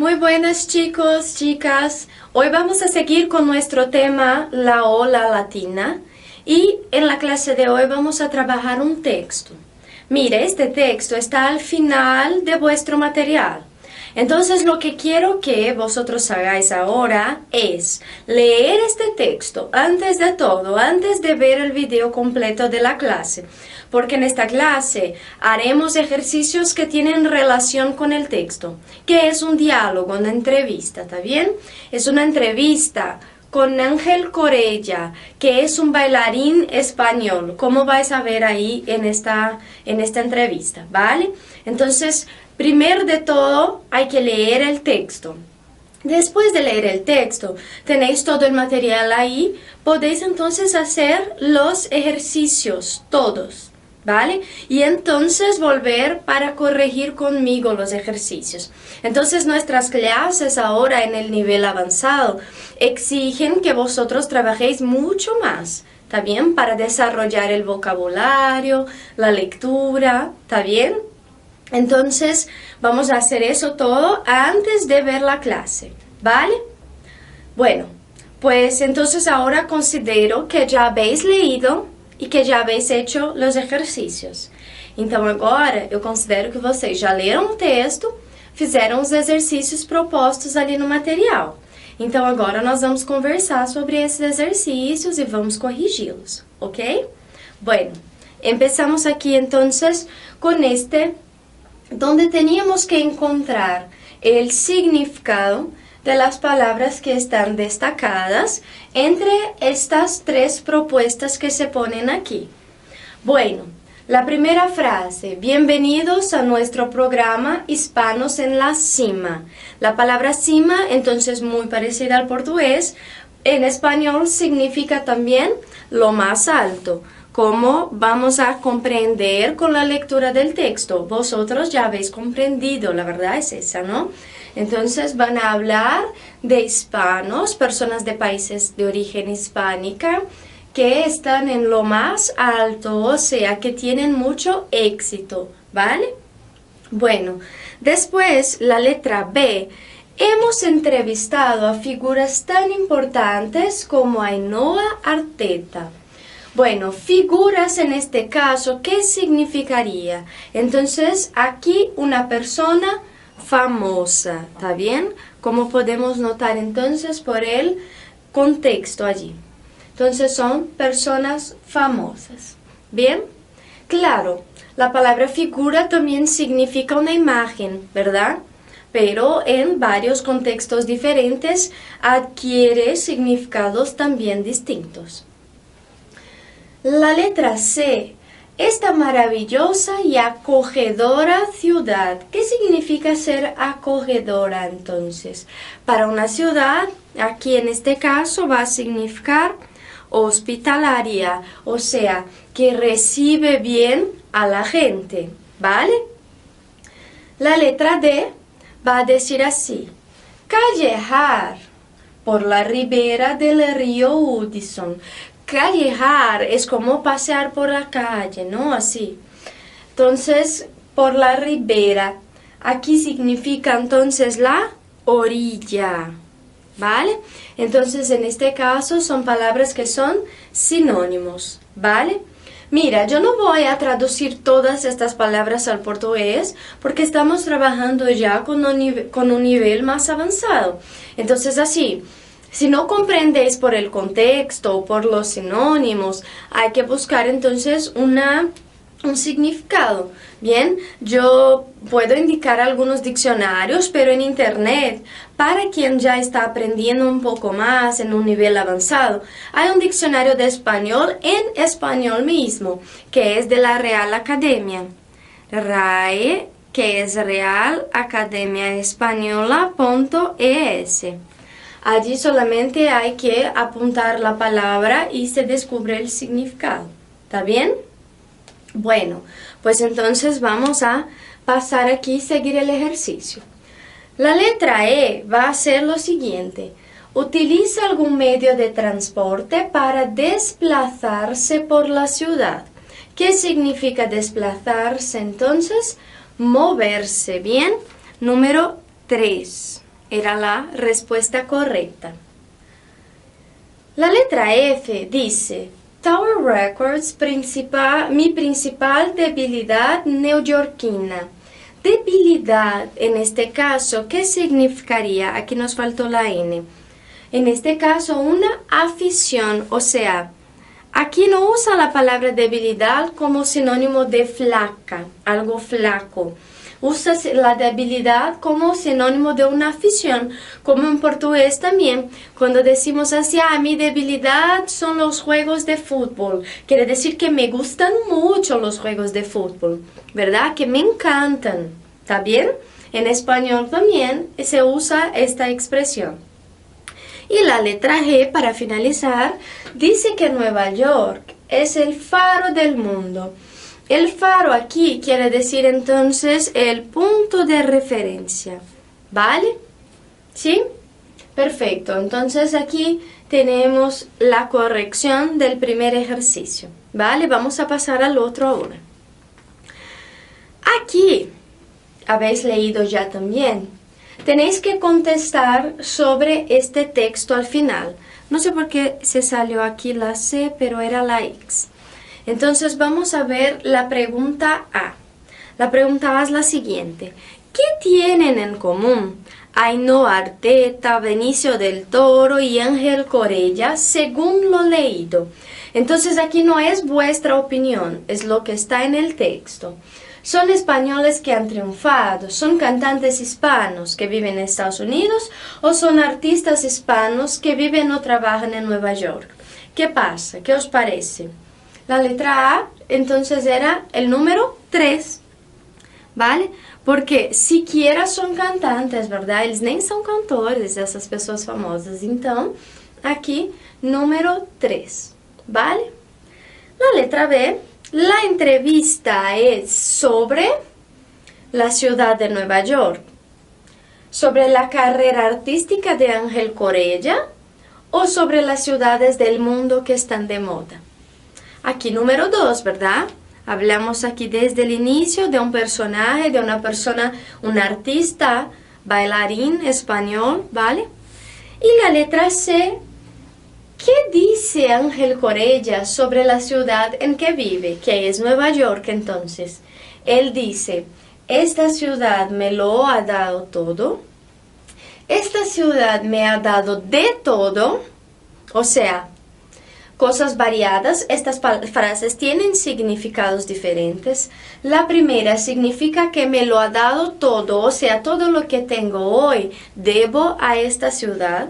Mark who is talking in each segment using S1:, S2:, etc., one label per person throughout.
S1: Muy buenas chicos, chicas. Hoy vamos a seguir con nuestro tema, la ola latina. Y en la clase de hoy vamos a trabajar un texto. Mire, este texto está al final de vuestro material. Entonces lo que quiero que vosotros hagáis ahora es leer este texto antes de todo, antes de ver el video completo de la clase. Porque en esta clase haremos ejercicios que tienen relación con el texto, que es un diálogo, una entrevista, ¿está bien? Es una entrevista con Ángel Corella, que es un bailarín español, como vais a ver ahí en esta entrevista, ¿vale? Entonces, primero de todo, hay que leer el texto. Después de leer el texto, tenéis todo el material ahí, podéis entonces hacer los ejercicios, todos, ¿vale? Y entonces volver para corregir conmigo los ejercicios. Entonces nuestras clases ahora en el nivel avanzado exigen que vosotros trabajéis mucho más, ¿está bien? Para desarrollar el vocabulario, la lectura, ¿está bien? Entonces vamos a hacer eso todo antes de ver la clase, ¿vale? Bueno, pues entonces ahora considero que ya habéis leído e que já habéis hecho os exercícios. Então agora eu considero que vocês já leram o texto, fizeram os exercícios propostos ali no material. Então agora nós vamos conversar sobre esses exercícios e vamos corrigi-los, ¿ok? Bueno, empezamos aqui entonces con este, donde teníamos que encontrar el significado de las palabras que están destacadas entre estas tres propuestas que se ponen aquí. Bueno, la primera frase, bienvenidos a nuestro programa Hispanos en la Cima. La palabra cima, entonces muy parecida al portugués, en español significa también lo más alto. ¿Cómo vamos a comprender con la lectura del texto? Vosotros ya habéis comprendido, la verdad es esa, ¿no? Entonces van a hablar de hispanos, personas de países de origen hispánica, que están en lo más alto, o sea, que tienen mucho éxito, ¿vale? Bueno, después la letra B. Hemos entrevistado a figuras tan importantes como Ainhoa Arteta. Bueno, figuras en este caso, ¿qué significaría? Entonces, aquí una persona famosa, ¿está bien? Como podemos notar entonces por el contexto allí. Entonces son personas famosas. ¿Bien? Claro, la palabra figura también significa una imagen, ¿verdad? Pero en varios contextos diferentes adquiere significados también distintos. La letra C. Esta maravillosa y acogedora ciudad. ¿Qué significa ser acogedora entonces? Para una ciudad, aquí en este caso va a significar hospitalaria, o sea, que recibe bien a la gente, ¿vale? La letra D va a decir así, callejar por la ribera del río Hudson. Callejar es como pasear por la calle, ¿no? Así. Entonces, por la ribera. Aquí significa entonces la orilla, ¿vale? Entonces, en este caso son palabras que son sinónimos, ¿vale? Mira, yo no voy a traducir todas estas palabras al portugués porque estamos trabajando ya con un nivel más avanzado. Entonces, así, si no comprendéis por el contexto o por los sinónimos, hay que buscar entonces un significado. Bien, yo puedo indicar algunos diccionarios, pero en internet, para quien ya está aprendiendo un poco más en un nivel avanzado, hay un diccionario de español en español mismo, que es de la Real Academia. RAE, que es Real Academia Española.es. Allí solamente hay que apuntar la palabra y se descubre el significado. ¿Está bien? Bueno, pues entonces vamos a pasar aquí y seguir el ejercicio. La letra E va a ser lo siguiente. Utiliza algún medio de transporte para desplazarse por la ciudad. ¿Qué significa desplazarse entonces? Moverse, ¿bien? Número 3. era la respuesta correcta. La letra F dice, Tower Records, mi principal debilidad neoyorquina. Debilidad, en este caso, ¿qué significaría? Aquí nos faltó la N. En este caso, una afición, o sea, aquí no usa la palabra debilidad como sinónimo de flaca, algo flaco. Usa la debilidad como sinónimo de una afición, como en portugués también, cuando decimos así, mi debilidad son los juegos de fútbol. Quiere decir que me gustan mucho los juegos de fútbol, ¿verdad? Que me encantan, ¿está bien? En español también se usa esta expresión. Y la letra G, para finalizar, dice que Nueva York es el faro del mundo. El faro aquí quiere decir entonces el punto de referencia, ¿vale? ¿Sí? Perfecto, entonces aquí tenemos la corrección del primer ejercicio, ¿vale? Vamos a pasar al otro ahora. Aquí, habéis leído ya también, tenéis que contestar sobre este texto al final. No sé por qué se salió aquí la C, pero era la X. Entonces vamos a ver la pregunta A. La pregunta A es la siguiente. ¿Qué tienen en común Ainhoa Arteta, Benicio del Toro y Ángel Corella según lo leído? Entonces aquí no es vuestra opinión, es lo que está en el texto. Son españoles que han triunfado, son cantantes hispanos que viven en Estados Unidos o son artistas hispanos que viven o trabajan en Nueva York. ¿Qué pasa? ¿Qué os parece? La letra A, entonces, era el número 3, ¿vale? Porque siquiera son cantantes, ¿verdad? Eles nem são cantores, essas pessoas famosas. Então, aqui, número 3, ¿vale? La letra B, la entrevista es sobre la ciudad de Nueva York, sobre la carrera artística de Ángel Corella o sobre las ciudades del mundo que están de moda. Aquí número 2, ¿verdad? Hablamos aquí desde el inicio de un personaje, de una persona, un artista, bailarín español, ¿vale? Y la letra C, ¿qué dice Ángel Corella sobre la ciudad en que vive? Que es Nueva York, entonces. Él dice, esta ciudad me lo ha dado todo. Esta ciudad me ha dado de todo. O sea, cosas variadas. Estas frases tienen significados diferentes. La primera significa que me lo ha dado todo, o sea, todo lo que tengo hoy debo a esta ciudad.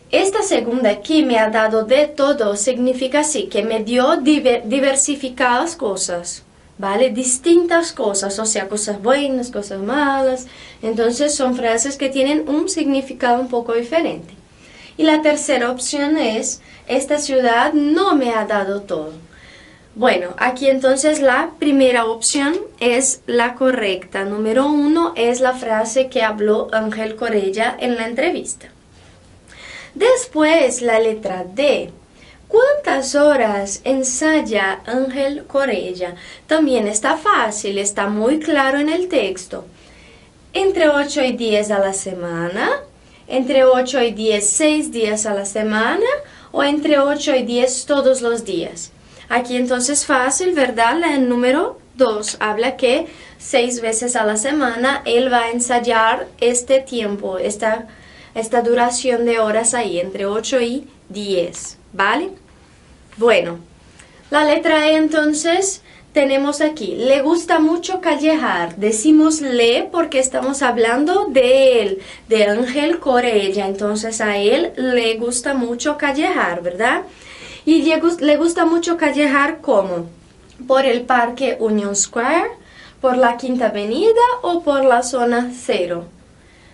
S1: Esta segunda aquí, me ha dado de todo, significa así, que me dio diversificadas cosas, ¿vale? Distintas cosas, o sea, cosas buenas, cosas malas. Entonces son frases que tienen un significado un poco diferente. Y la tercera opción es, esta ciudad no me ha dado todo. Bueno, aquí entonces la primera opción es la correcta. Número 1 es la frase que habló Ángel Corella en la entrevista. Después la letra D. ¿Cuántas horas ensaya Ángel Corella? También está fácil, está muy claro en el texto. Entre 8 y 10 a la semana, entre 8 y 10, 6 días a la semana, o entre 8 y 10 todos los días. Aquí entonces fácil, ¿verdad? El número 2 habla que 6 veces a la semana él va a ensayar este tiempo, esta duración de horas ahí, entre 8 y 10, ¿vale? Bueno, la letra E entonces tenemos aquí, le gusta mucho callejar. Decimos le porque estamos hablando de él, de Ángel Corella. Entonces a él le gusta mucho callejar, ¿verdad? Y le gusta mucho callejar ¿cómo? Por el Parque Union Square, por la Quinta Avenida o por la Zona Cero.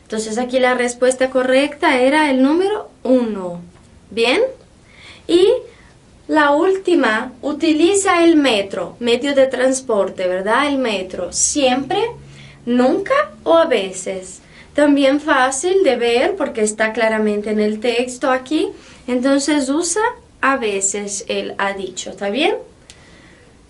S1: Entonces aquí la respuesta correcta era el número 1. ¿Bien? Y la última, utiliza el metro, medio de transporte, ¿verdad? El metro, siempre, nunca o a veces. También fácil de ver porque está claramente en el texto aquí. Entonces usa a veces, él ha dicho, ¿está bien?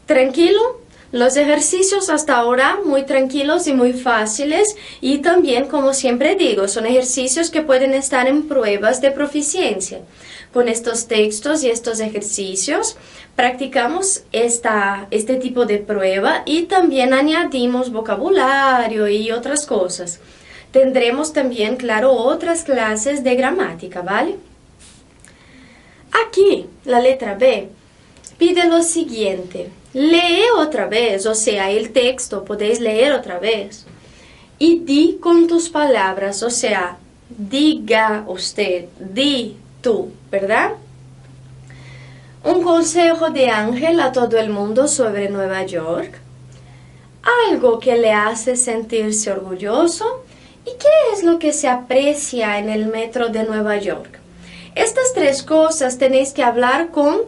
S1: Tranquilo. Los ejercicios hasta ahora muy tranquilos y muy fáciles y también, como siempre digo, son ejercicios que pueden estar en pruebas de proficiencia. Con estos textos y estos ejercicios practicamos este tipo de prueba y también añadimos vocabulario y otras cosas. Tendremos también, claro, otras clases de gramática, ¿vale? Aquí, la letra B pide lo siguiente. Lee otra vez, o sea, el texto, podéis leer otra vez. Y di con tus palabras, o sea, diga usted, di tú, ¿verdad? Un consejo de Ángel a todo el mundo sobre Nueva York. Algo que le hace sentirse orgulloso. ¿Y qué es lo que se aprecia en el metro de Nueva York? Estas tres cosas tenéis que hablar con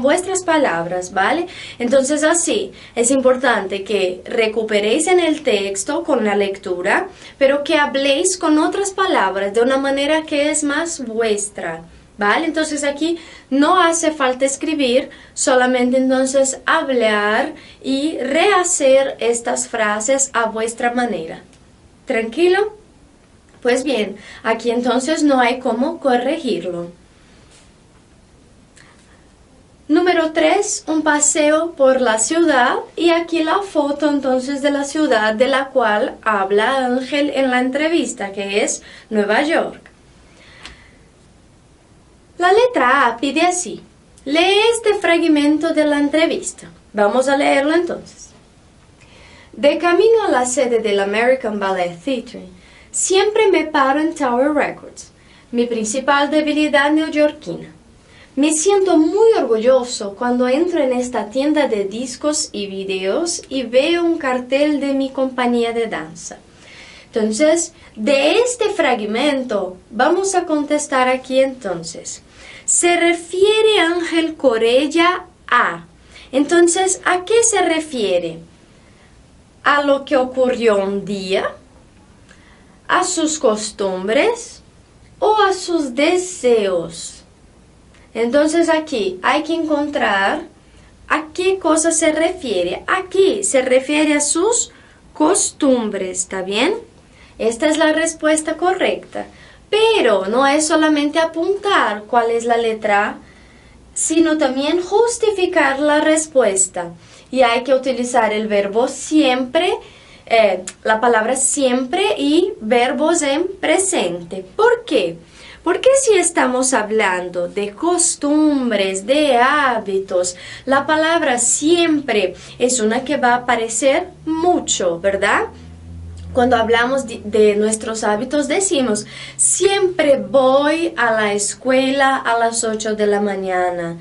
S1: vuestras palabras, ¿vale? Entonces así, es importante que recuperéis en el texto con la lectura, pero que habléis con otras palabras de una manera que es más vuestra, ¿vale? Entonces aquí no hace falta escribir, solamente entonces hablar y rehacer estas frases a vuestra manera. ¿Tranquilo? Pues bien, aquí entonces no hay cómo corregirlo. Número 3, un paseo por la ciudad y aquí la foto entonces de la ciudad de la cual habla Ángel en la entrevista, que es Nueva York. La letra A pide así. Lee este fragmento de la entrevista. Vamos a leerlo entonces. De camino a la sede del American Ballet Theatre, siempre me paro en Tower Records, mi principal debilidad neoyorquina. Me siento muy orgulloso cuando entro en esta tienda de discos y videos y veo un cartel de mi compañía de danza. Entonces, de este fragmento vamos a contestar aquí entonces. Se refiere Ángel Corella a. Entonces, ¿a qué se refiere? ¿A lo que ocurrió un día? ¿A sus costumbres? ¿O a sus deseos? Entonces aquí hay que encontrar a qué cosa se refiere. Aquí se refiere a sus costumbres, ¿está bien? Esta es la respuesta correcta. Pero no es solamente apuntar cuál es la letra A, sino también justificar la respuesta. Y hay que utilizar el verbo siempre, la palabra siempre y verbos en presente. ¿Por qué? Porque si estamos hablando de costumbres, de hábitos, la palabra siempre es una que va a aparecer mucho, ¿verdad? Cuando hablamos de nuestros hábitos decimos, siempre voy a la escuela a las 8 de la mañana.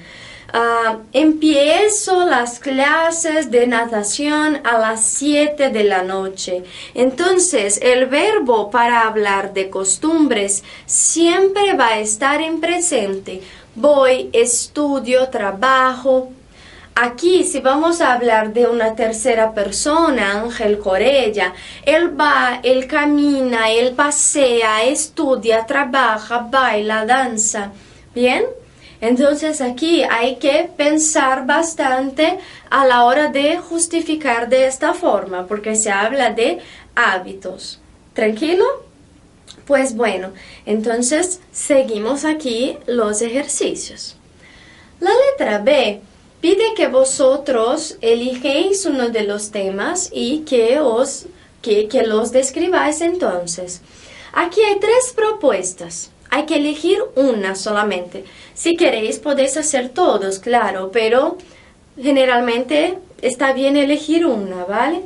S1: Empiezo las clases de natación a las 7 de la noche. Entonces, el verbo para hablar de costumbres siempre va a estar en presente. Voy, estudio, trabajo. Aquí, si vamos a hablar de una tercera persona, Ángel Corella, él va, él camina, él pasea, estudia, trabaja, baila, danza. ¿Bien? Entonces aquí hay que pensar bastante a la hora de justificar de esta forma, porque se habla de hábitos. ¿Tranquilo? Pues bueno, entonces seguimos aquí los ejercicios. La letra B pide que vosotros eligéis uno de los temas y que los describáis entonces. Aquí hay 3 propuestas. Hay que elegir una solamente. Si queréis podéis hacer todos, claro, pero generalmente está bien elegir una, ¿vale?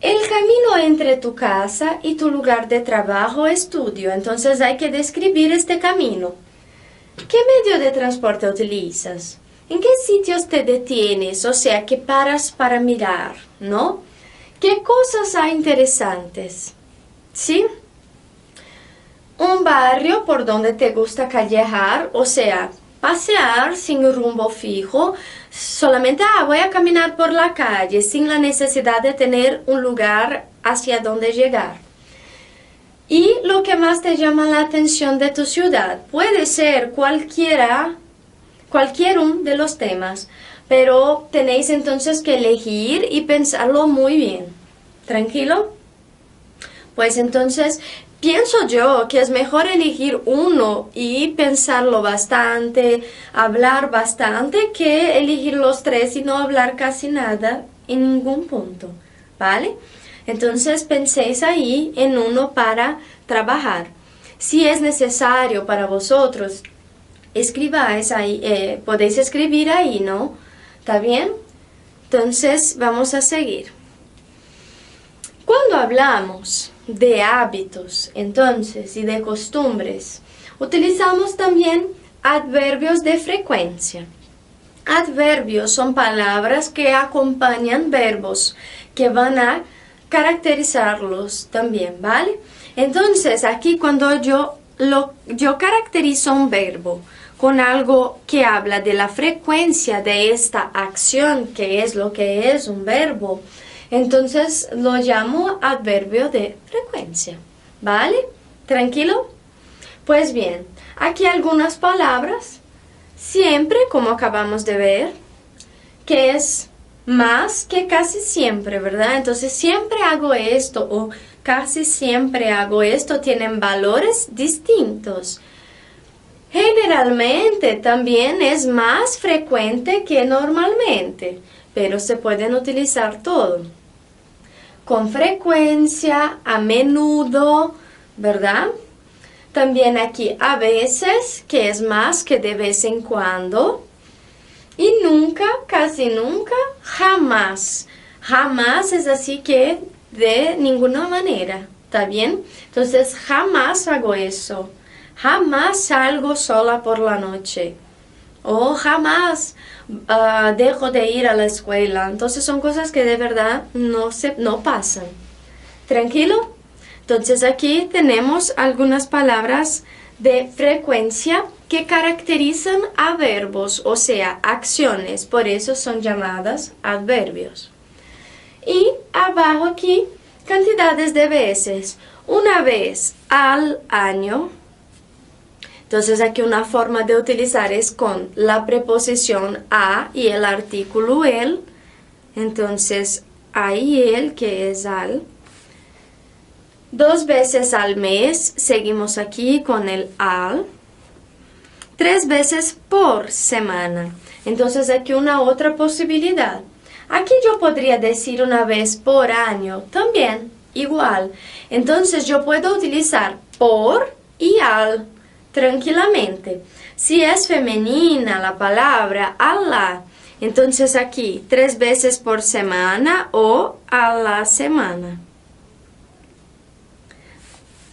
S1: El camino entre tu casa y tu lugar de trabajo o estudio. Entonces hay que describir este camino. ¿Qué medio de transporte utilizas? ¿En qué sitios te detienes? O sea, que paras para mirar, ¿no? ¿Qué cosas hay interesantes? ¿Sí? Un barrio por donde te gusta callejar, o sea, pasear sin rumbo fijo, solamente voy a caminar por la calle sin la necesidad de tener un lugar hacia donde llegar. Y lo que más te llama la atención de tu ciudad puede ser cualquier uno de los temas, pero tenéis entonces que elegir y pensarlo muy bien. ¿Tranquilo? Pues entonces pienso yo que es mejor elegir uno y pensarlo bastante, hablar bastante, que elegir los tres y no hablar casi nada en ningún punto, ¿vale? Entonces penséis ahí en uno para trabajar. Si es necesario para vosotros, escribáis ahí, podéis escribir ahí, ¿no? ¿Está bien? Entonces vamos a seguir. Cuando hablamos de hábitos, entonces, y de costumbres, utilizamos también adverbios de frecuencia. Adverbios son palabras que acompañan verbos, que van a caracterizarlos también, ¿vale? Entonces, aquí cuando yo caracterizo un verbo con algo que habla de la frecuencia de esta acción, que es lo que es un verbo, entonces lo llamo adverbio de frecuencia, ¿vale? ¿Tranquilo? Pues bien, aquí algunas palabras, siempre, como acabamos de ver, que es más que casi siempre, ¿verdad? Entonces siempre hago esto o casi siempre hago esto, tienen valores distintos. Generalmente también es más frecuente que normalmente, pero se pueden utilizar todo. Con frecuencia, a menudo, ¿verdad? También aquí a veces, que es más que de vez en cuando. Y nunca, casi nunca, jamás. Jamás es así que de ninguna manera, ¿está bien? Entonces jamás hago eso. Jamás salgo sola por la noche. O jamás dejo de ir a la escuela. Entonces son cosas que de verdad no pasan. ¿Tranquilo? Entonces aquí tenemos algunas palabras de frecuencia que caracterizan a verbos, o sea, acciones. Por eso son llamadas adverbios. Y abajo aquí, cantidades de veces. Una vez al año. Entonces aquí una forma de utilizar es con la preposición a y el artículo el. Entonces a y el, que es al. 2 veces al mes, seguimos aquí con el al. 3 veces por semana. Entonces aquí una otra posibilidad. Aquí yo podría decir una vez por año, también igual. Entonces yo puedo utilizar por y al tranquilamente. Si es femenina la palabra a la, entonces aquí 3 veces por semana o a la semana.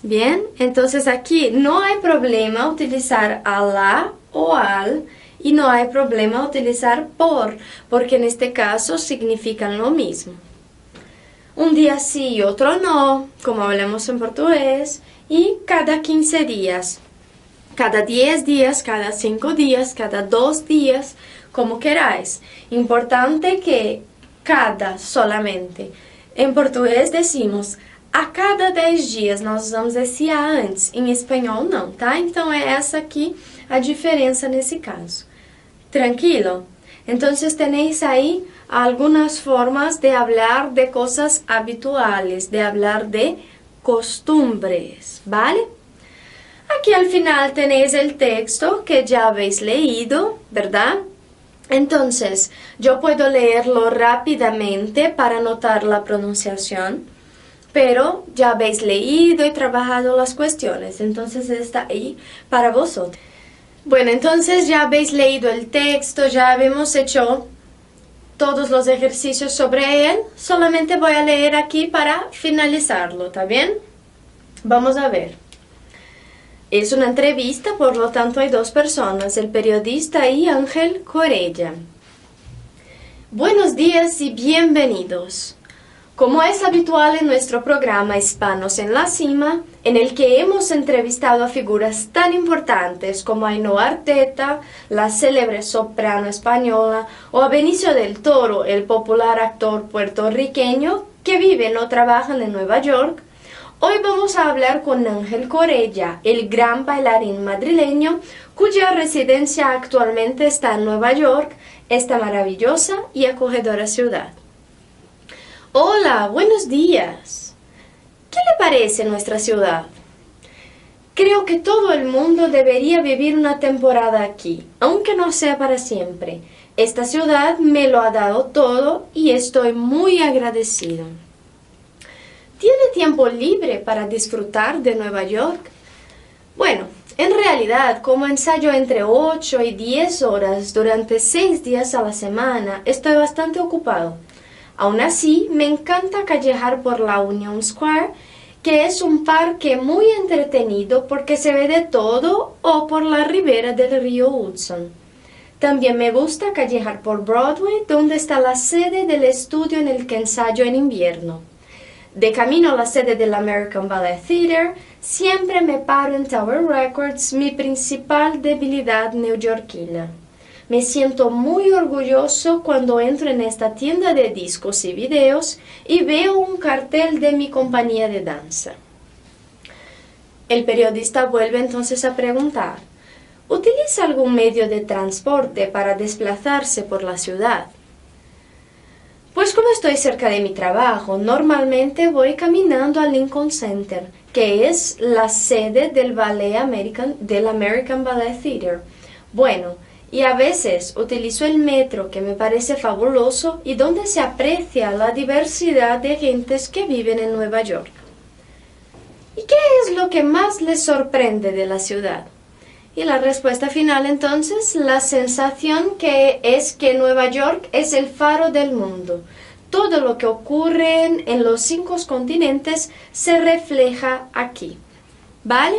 S1: Bien, entonces aquí no hay problema utilizar a la o al y no hay problema utilizar por, porque en este caso significan lo mismo. Un día sí y otro no, como hablamos en portugués, y cada 15 días. Cada 10 días, cada 5 días, cada 2 días, como queráis. Importante que cada solamente. En português decimos a cada 10 dias, nós usamos esse a antes. Em espanhol não, tá? Então é essa aqui a diferença nesse caso. Tranquilo? Entonces tenéis ahí algunas formas de hablar de cosas habituales, de hablar de costumbres, ¿vale? Aquí al final tenéis el texto que ya habéis leído, ¿verdad? Entonces, yo puedo leerlo rápidamente para notar la pronunciación, pero ya habéis leído y trabajado las cuestiones, entonces está ahí para vosotros. Bueno, entonces ya habéis leído el texto, ya habíamos hecho todos los ejercicios sobre él, solamente voy a leer aquí para finalizarlo, ¿está bien? Vamos a ver. Es una entrevista, por lo tanto hay 2 personas, el periodista y Ángel Corella. Buenos días y bienvenidos. Como es habitual en nuestro programa Hispanos en la Cima, en el que hemos entrevistado a figuras tan importantes como Ainhoa Arteta, la célebre soprano española, o a Benicio del Toro, el popular actor puertorriqueño que viven o trabajan en Nueva York, hoy vamos a hablar con Ángel Corella, el gran bailarín madrileño, cuya residencia actualmente está en Nueva York, esta maravillosa y acogedora ciudad. Hola, buenos días. ¿Qué le parece nuestra ciudad? Creo que todo el mundo debería vivir una temporada aquí, aunque no sea para siempre. Esta ciudad me lo ha dado todo y estoy muy agradecido. ¿Tiene tiempo libre para disfrutar de Nueva York? Bueno, en realidad, como ensayo entre 8 y 10 horas durante 6 días a la semana, estoy bastante ocupado. Aún así, me encanta callejar por la Union Square, que es un parque muy entretenido porque se ve de todo, o por la ribera del río Hudson. También me gusta callejar por Broadway, donde está la sede del estudio en el que ensayo en invierno. De camino a la sede del American Ballet Theatre, siempre me paro en Tower Records, mi principal debilidad neoyorquina. Me siento muy orgulloso cuando entro en esta tienda de discos y videos y veo un cartel de mi compañía de danza. El periodista vuelve entonces a preguntar, ¿utiliza algún medio de transporte para desplazarse por la ciudad? Pues como estoy cerca de mi trabajo, normalmente voy caminando al Lincoln Center, que es la sede del American Ballet Theatre. Bueno, y a veces utilizo el metro, que me parece fabuloso y donde se aprecia la diversidad de gentes que viven en Nueva York. ¿Y qué es lo que más les sorprende de la ciudad? Y la respuesta final entonces, la sensación que es que Nueva York es el faro del mundo. Todo lo que ocurre en los 5 continentes se refleja aquí. ¿Vale?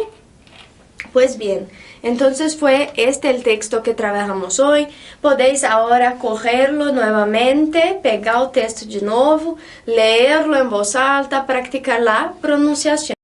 S1: Pues bien, entonces fue este el texto que trabajamos hoy. Podéis ahora cogerlo nuevamente, pegar el texto de nuevo, leerlo en voz alta, practicar la pronunciación.